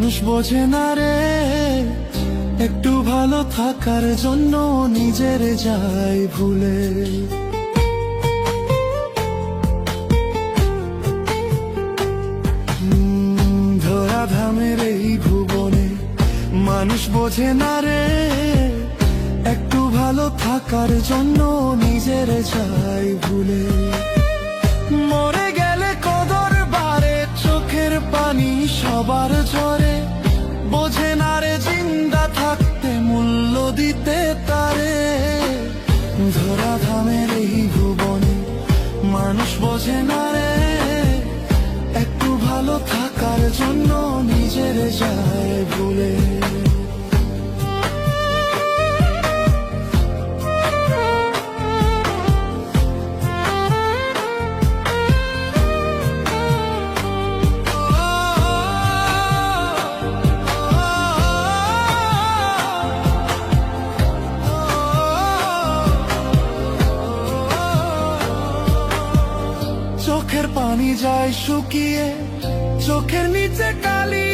মানুষ বোঝে না রে, একটু ভালো থাকার জন্য নিজের যায় ভুলে। ধরাধামের এই ভুবনে মানুষ বোঝে না রে, একটু ভালো থাকার জন্য নিজের যায় ভুলে। মরে গেলে কদর বাড়ে, চোখের পানি সবার ঝরে, বোঝে না রে জিন্দা থাকতে মূল্য দিতে তারে। ধরাধামের এই ভুবনে মানুষ বোঝে না রে, একটু ভালো থাকার জন্য নিজের যায় ভুলে। চোখের পানি যায় শুকিয়ে, চোখের নিচে কালি,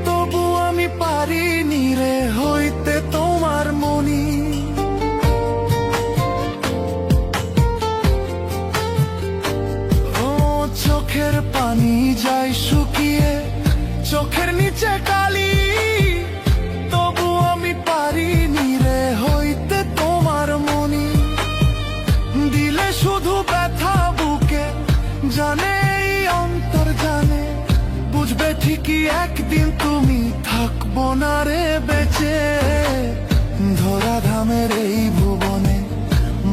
তবু আমি পারিনি রে হইতে তোমার মনি। ও চোখের পানি যায় শুকিয়ে, চোখের নিচে কালি, তবু আমি পারিনি রে হইতে তোমার মনি। দিলে শুধু ব্যথা বুকে, জানে এই অন্তর জানে, বুঝবে ঠিকই একদিন তুমি থাকবো না রে বেঁচে। ধরাধামের এই ভুবনে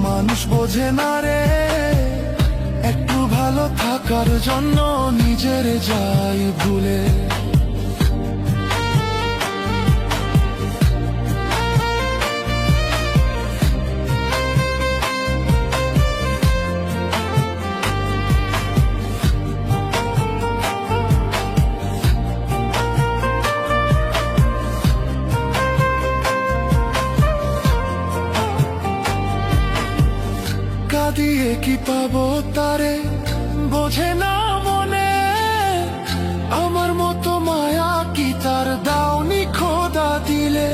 মানুষ বোঝে না রে, একটু ভালো থাকার জন্য নিজের যায় ভুলে। দিয়ে কি পাবো তারে, বোঝে না মনে, আমার মতো মায়া কি তার দাওনি খোদা দিলে।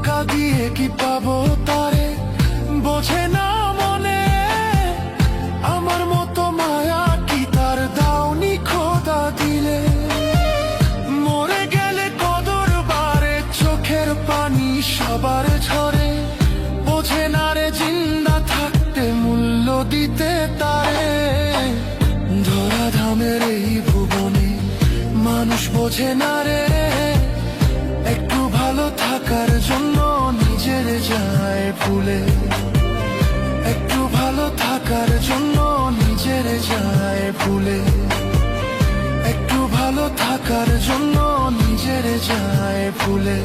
কাঁদিয়ে কি পাবো তারে, বোঝে না মনে, আমার মতো মায়া কি তার দাওনি খোদা দিলে। পানি সবার ঝরে, বোঝে না রে জিন্দা থাকতে মূল্য দিতে তারে। ধরাধামের এই ভুবনে মানুষ বোঝে না রে, একটু ভালো থাকার জন্য নিজের যায় ভুলে। একটু ভালো থাকার জন্য নিজের যায় ভুলে, একটু ভালো থাকার জন্য নিজের যায় ভুলে।